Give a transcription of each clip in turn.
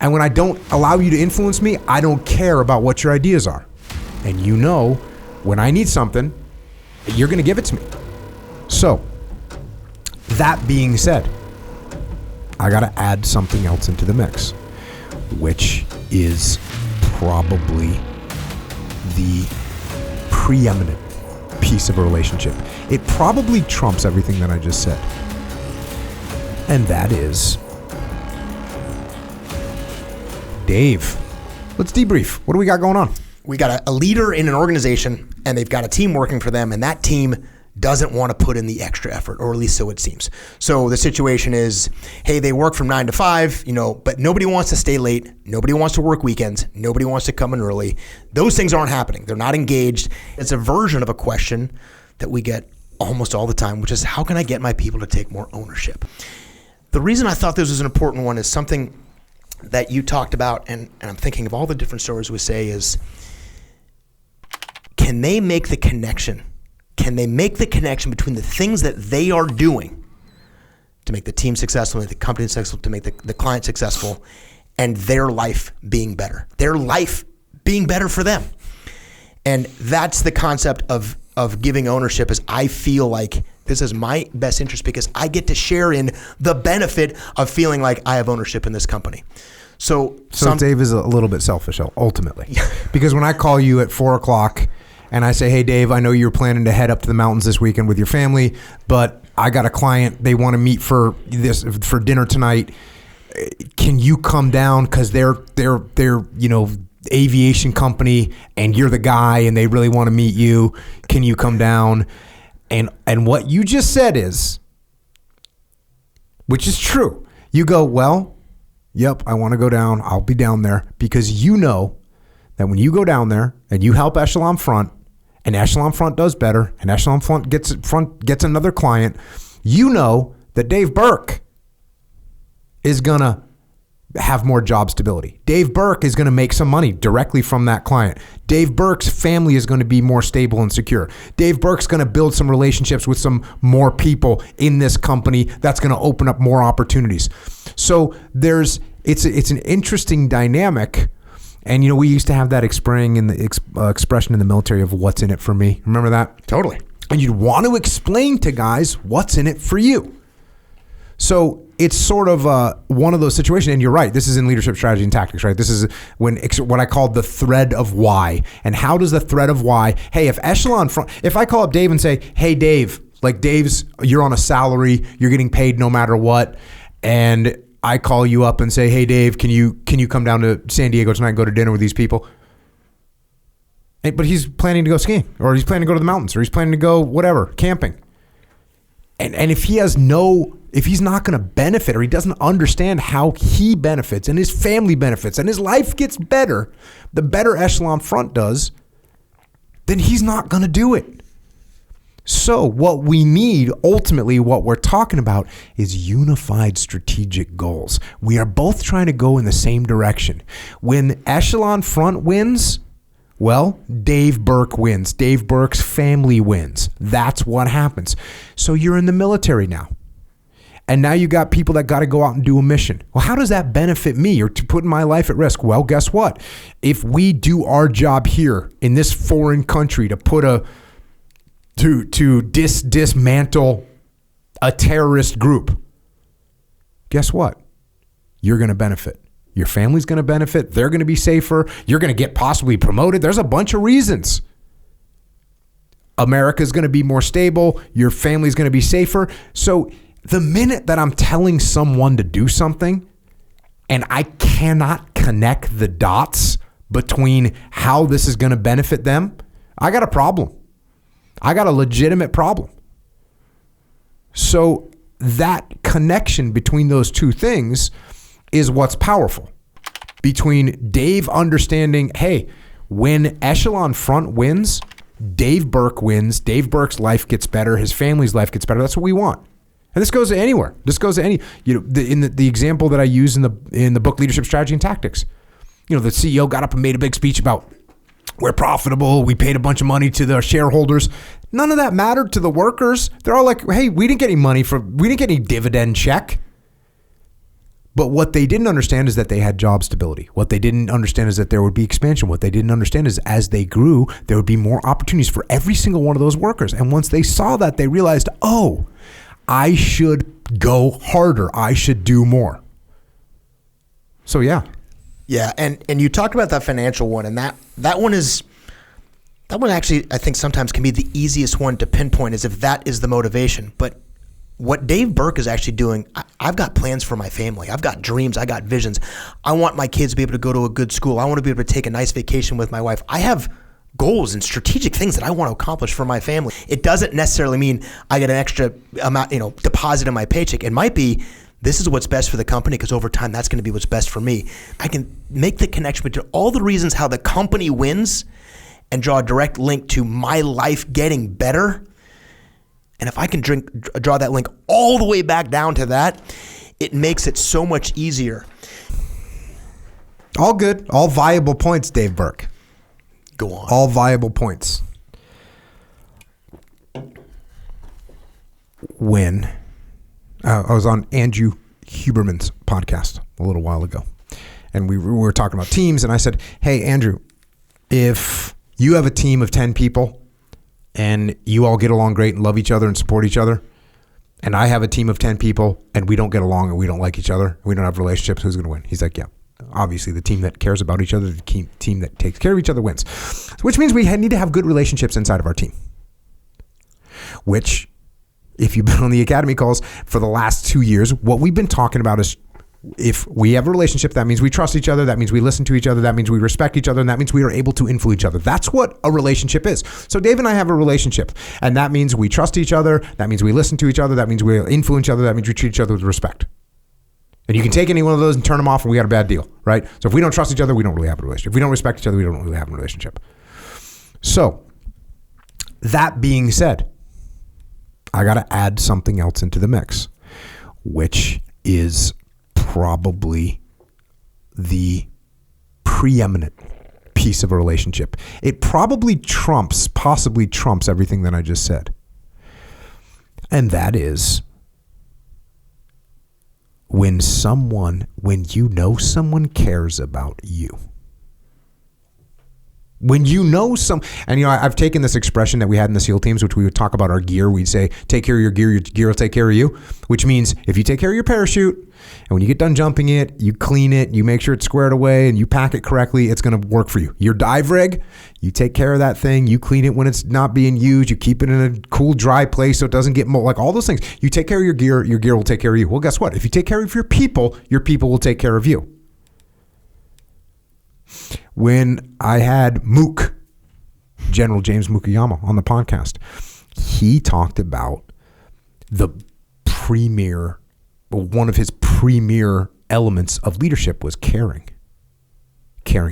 And when I don't allow you to influence me, I don't care about what your ideas are. And you know, when I need something, you're going to give it to me. So, that being said, I got to add something else into the mix, which is probably the preeminent piece of a relationship. It probably trumps everything that I just said. And that is Dave. Let's debrief. What do we got going on? We got a leader in an organization, and they've got a team working for them, and that team doesn't want to put in the extra effort, or at least so it seems. So the situation is, hey, they work from 9 to 5, but nobody wants to stay late. Nobody wants to work weekends. Nobody wants to come in early. Those things aren't happening. They're not engaged. It's a version of a question that we get almost all the time, which is, how can I get my people to take more ownership? The reason I thought this was an important one is something that you talked about, and I'm thinking of all the different stories we say is, can they make the connection? Can they make the connection between the things that they are doing to make the team successful, to make the company successful, to make the client successful, and their life being better? Their life being better for them. And that's the concept of giving ownership, is I feel like this is my best interest because I get to share in the benefit of feeling like I have ownership in this company. So Dave is a little bit selfish, ultimately. Because when I call you at 4 o'clock and I say, hey, Dave, I know you're planning to head up to the mountains this weekend with your family, but I got a client, they want to meet for dinner tonight. Can you come down? Because they're aviation company and you're the guy and they really want to meet you. Can you come down? And what you just said is, which is true. You go, well, yep, I want to go down. I'll be down there, because you know that when you go down there and you help Echelon Front, and Echelon Front does better, and Echelon Front gets another client, you know that Dave Burke is going to have more job stability. Dave Burke is going to make some money directly from that client. Dave Burke's family is going to be more stable and secure. Dave Burke's going to build some relationships with some more people in this company. That's going to open up more opportunities. So it's an interesting dynamic. And we used to have that expression in the military of what's in it for me. Remember that? Totally. And you'd want to explain to guys what's in it for you. So it's sort of one of those situations, and you're right, this is in leadership strategy and tactics, right? This is what I call the thread of why. And how does the thread of why, hey, if I call up Dave and say, hey, Dave, you're on a salary, you're getting paid no matter what, and I call you up and say, hey, Dave, can you come down to San Diego tonight and go to dinner with these people? But he's planning to go skiing, or he's planning to go to the mountains, or he's planning to go whatever, camping. And if he's not going to benefit, or he doesn't understand how he benefits and his family benefits and his life gets better, the better Echelon Front does, then he's not going to do it. So what we need, ultimately what we're talking about, is unified strategic goals. We are both trying to go in the same direction. When Echelon Front wins, well, Dave Burke wins. Dave Burke's family wins. That's what happens. So you're in the military now. And now you got people that got to go out and do a mission. Well, how does that benefit me or to put my life at risk? Well, guess what? If we do our job here in this foreign country to dismantle a terrorist group, guess what? You're going to benefit. Your family's going to benefit. They're going to be safer. You're going to get possibly promoted. There's a bunch of reasons. America's going to be more stable. Your family's going to be safer. So the minute that I'm telling someone to do something and I cannot connect the dots between how this is going to benefit them, I got a problem. I got a legitimate problem. So that connection between those two things is what's powerful. Between Dave understanding, hey, when Echelon Front wins, Dave Burke wins. Dave Burke's life gets better. His family's life gets better. That's what we want. And this goes to anywhere. This goes to any, in the example that I use in the book Leadership Strategy and Tactics. The CEO got up and made a big speech about we're profitable. We paid a bunch of money to the shareholders. None of that mattered to the workers. They're all like, hey, we didn't get any money we didn't get any dividend check. But what they didn't understand is that they had job stability. What they didn't understand is that there would be expansion. What they didn't understand is as they grew, there would be more opportunities for every single one of those workers. And once they saw that, they realized, oh, I should go harder. I should do more. So yeah. Yeah, and you talked about that financial one, and that one actually I think sometimes can be the easiest one to pinpoint, is if that is the motivation. But what Dave Burke is actually doing, I've got plans for my family. I've got dreams. I got visions. I want my kids to be able to go to a good school. I want to be able to take a nice vacation with my wife. I have goals and strategic things that I want to accomplish for my family. It doesn't necessarily mean I get an extra amount, deposit in my paycheck. It might be, this is what's best for the company, because over time, that's going to be what's best for me. I can make the connection between all the reasons how the company wins and draw a direct link to my life getting better. And if I can draw that link all the way back down to that, it makes it so much easier. All good. All viable points, Dave Burke. Go on. All viable points. When I was on Andrew Huberman's podcast a little while ago, and we were talking about teams, and I said, hey, Andrew, if you have a team of 10 people and you all get along great and love each other and support each other, and I have a team of 10 people and we don't get along and we don't like each other, we don't have relationships, who's going to win? He's like, yeah, obviously the team that cares about each other, the team that takes care of each other wins. Which means we need to have good relationships inside of our team. Which, if you've been on the Academy calls for the last 2 years, what we've been talking about is, if we have a relationship, that means we trust each other, that means we listen to each other, that means we respect each other, and that means we are able to influence each other. That's what a relationship is. So Dave and I have a relationship, and that means we trust each other, that means we listen to each other, that means we influence each other, that means we treat each other with respect. And you can take any one of those and turn them off, and we got a bad deal, right? So if we don't trust each other, we don't really have a relationship. If we don't respect each other, we don't really have a relationship. So that being said, I got to add something else into the mix, which is probably the preeminent piece of a relationship. It possibly trumps everything that I just said. And that is when you know someone cares about you. When you know and I've taken this expression that we had in the SEAL teams, which we would talk about our gear. We'd say, take care of your gear will take care of you, which means if you take care of your parachute, and when you get done jumping it, you clean it, you make sure it's squared away, and you pack it correctly, it's going to work for you. Your dive rig, you take care of that thing, you clean it when it's not being used, you keep it in a cool, dry place so it doesn't get mold, like all those things. You take care of your gear will take care of you. Well, guess what? If you take care of your people will take care of you. When I had Mook, General James Mukayama, on the podcast, he talked about one of his premier elements of leadership was caring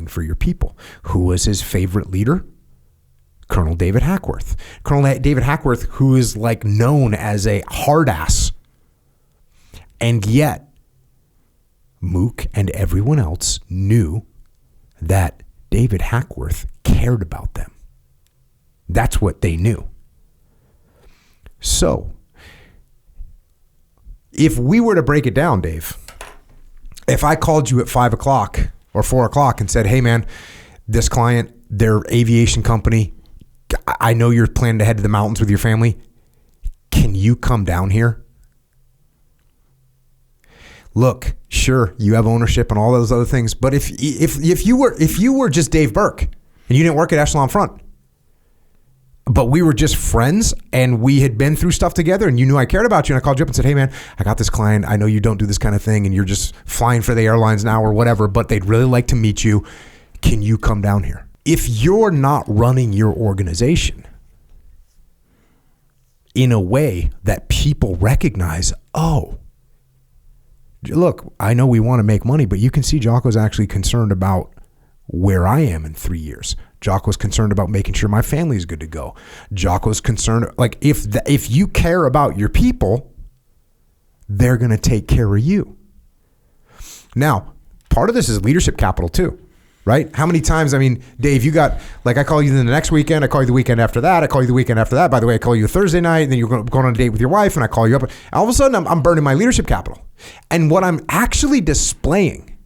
for your people. Who was his favorite leader? Colonel David Hackworth. Colonel David Hackworth, who is like known as a hard ass. And yet, Mook and everyone else knew that David Hackworth cared about them. That's what they knew. So, if we were to break it down, Dave, if I called you at 5 o'clock or 4 o'clock and said, hey man, this client, their aviation company, I know you're planning to head to the mountains with your family. Can you come down here? Look, sure, you have ownership and all those other things, but if you were just Dave Burke and you didn't work at Echelon Front, but we were just friends and we had been through stuff together and you knew I cared about you and I called you up and said, hey man, I got this client. I know you don't do this kind of thing and you're just flying for the airlines now or whatever, but they'd really like to meet you. Can you come down here? If you're not running your organization in a way that people recognize, oh, look, I know we want to make money, but you can see Jocko's actually concerned about where I am in 3 years. Jocko's concerned about making sure my family is good to go. Jocko's concerned, like if you care about your people, they're going to take care of you. Now, part of this is leadership capital too. right? How many times, I mean, Dave, you got, like, I call you the next weekend, I call you the weekend after that, I call you the weekend after that. By the way, I call you a Thursday night, and then you're going on a date with your wife, and I call you up. All of a sudden, I'm burning my leadership capital. And what I'm actually displaying,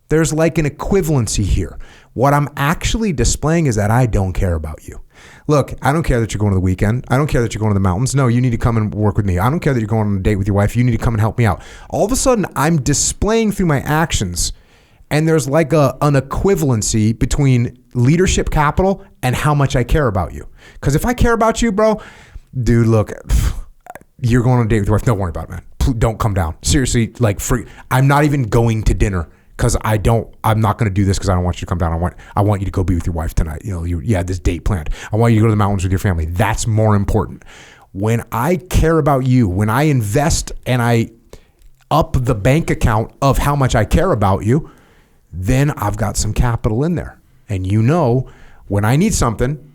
there's like an equivalency here. What I'm actually displaying is that I don't care about you. Look, I don't care that you're going to the weekend. I don't care that you're going to the mountains. No, you need to come and work with me. I don't care that you're going on a date with your wife. You need to come and help me out. All of a sudden, I'm displaying through my actions, and there's like an equivalency between leadership capital and how much I care about you. Because if I care about you, bro, dude, look, you're going on a date with your wife. Don't worry about it, man. Don't come down. Seriously, like, free. I'm not even going to dinner. Because I'm not going to do this because I don't want you to come down. I want you to go be with your wife tonight. You had this date planned. I want you to go to the mountains with your family. That's more important. When I care about you, when I invest and I up the bank account of how much I care about you, then I've got some capital in there. And when I need something,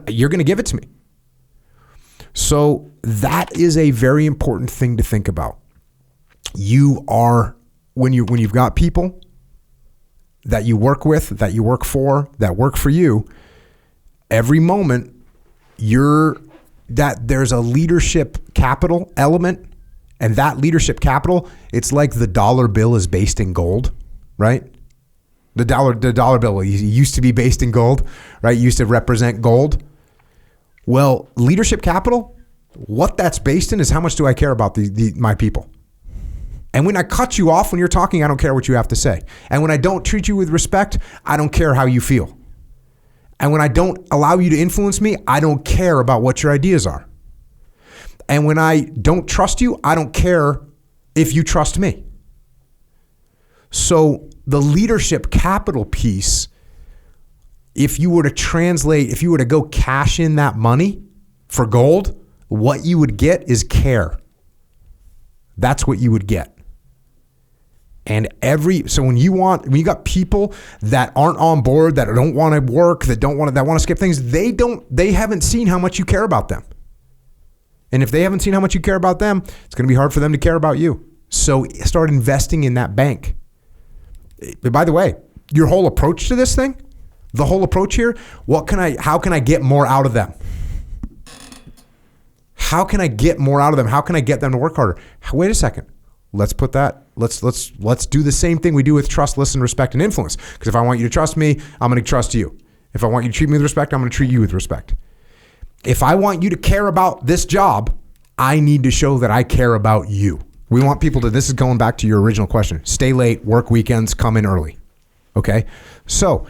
you're going to give it to me. So that is a very important thing to think about. When you've got people that you work with, that you work for, that work for you, every moment there's a leadership capital element, and that leadership capital, it's like the dollar bill is based in gold, right? The dollar bill used to be based in gold, right? It used to represent gold. Well, leadership capital, what that's based in is how much do I care about my people. And when I cut you off when you're talking, I don't care what you have to say. And when I don't treat you with respect, I don't care how you feel. And when I don't allow you to influence me, I don't care about what your ideas are. And when I don't trust you, I don't care if you trust me. So the leadership capital piece, if you were to go cash in that money for gold, what you would get is care. That's what you would get. And so when you got people that aren't on board, that don't want to work, that want to skip things, they haven't seen how much you care about them. And if they haven't seen how much you care about them, it's going to be hard for them to care about you. So start investing in that bank. But by the way, your whole approach to this thing, the whole approach here, how can I get more out of them? How can I get more out of them? How can I get them to work harder? Wait a second. Let's do the same thing we do with trust, listen, respect, and influence. Because if I want you to trust me, I'm going to trust you. If I want you to treat me with respect, I'm going to treat you with respect. If I want you to care about this job, I need to show that I care about you. We want people to, this is going back to your original question, stay late, work weekends, come in early. Okay? So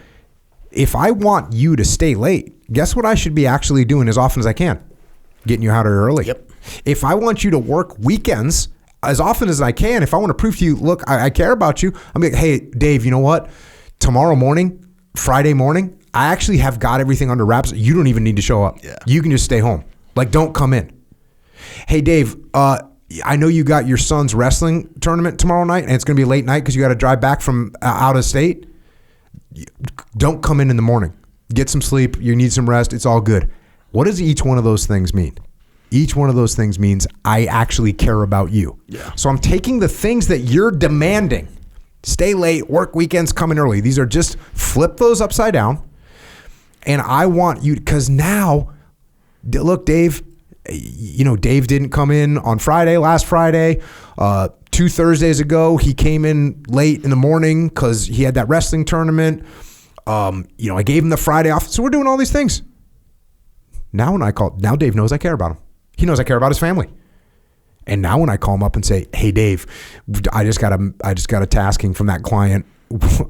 if I want you to stay late, guess what I should be actually doing as often as I can? Getting you out of here early. Yep. If I want you to work weekends as often as I can, if I want to prove to you, look, I care about you, I'm like, hey, Dave, you know what? Tomorrow morning, Friday morning, I actually have got everything under wraps. You don't even need to show up. Yeah. You can just stay home. Like, don't come in. Hey, Dave, I know you got your son's wrestling tournament tomorrow night, and it's going to be a late night because you got to drive back from out of state. Don't come in the morning. Get some sleep. You need some rest. It's all good. What does each one of those things mean? Each one of those things means I actually care about you. Yeah. So I'm taking the things that you're demanding, stay late, work weekends, come in early. These are just flip those upside down. And I want you, because now, look, Dave, Dave didn't come in on last Friday. 2 Thursdays ago, he came in late in the morning because he had that wrestling tournament. I gave him the Friday off. So we're doing all these things. Now Dave knows I care about him. He knows I care about his family. And now when I call him up and say, hey, Dave, I just got a tasking from that client.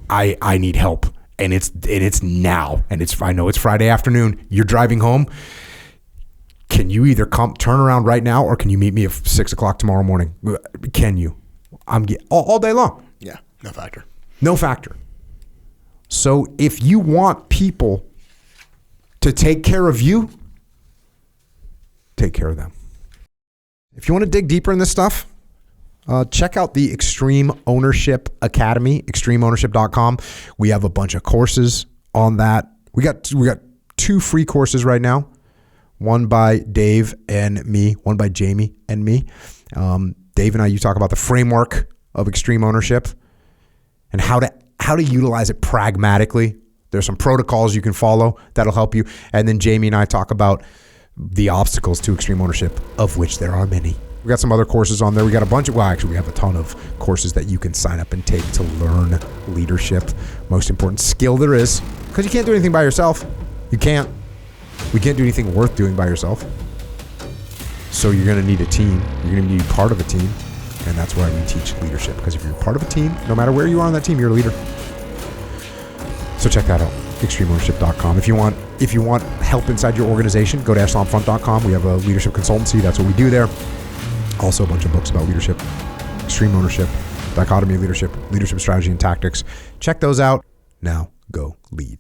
I need help. And it's now. And I know it's Friday afternoon. You're driving home. Can you either turn around right now, or can you meet me at 6 o'clock tomorrow morning? Can you? I'm all day long. Yeah, no factor. No factor. So if you want people to take care of you, take care of them. If you want to dig deeper in this stuff, check out the Extreme Ownership Academy, extremeownership.com. We have a bunch of courses on that. We got 2 free courses right now. One by Dave and me, one by Jamie and me. Dave and I, you talk about the framework of extreme ownership and how how to utilize it pragmatically. There's some protocols you can follow that'll help you. And then Jamie and I talk about the obstacles to extreme ownership, of which there are many. We got some other courses on there. We got a bunch of, well, actually, we have a ton of courses that you can sign up and take to learn leadership. Most important skill there is, because you can't do anything by yourself. You can't. We can't do anything worth doing by yourself. So you're going to need a team. You're going to need part of a team. And that's why we teach leadership. Because if you're part of a team, no matter where you are on that team, you're a leader. So check that out, extremeownership.com. If you want help inside your organization, go to echelonfront.com. We have a leadership consultancy. That's what we do there. Also a bunch of books about leadership, extreme ownership, dichotomy of leadership, leadership strategy and tactics. Check those out. Now go lead.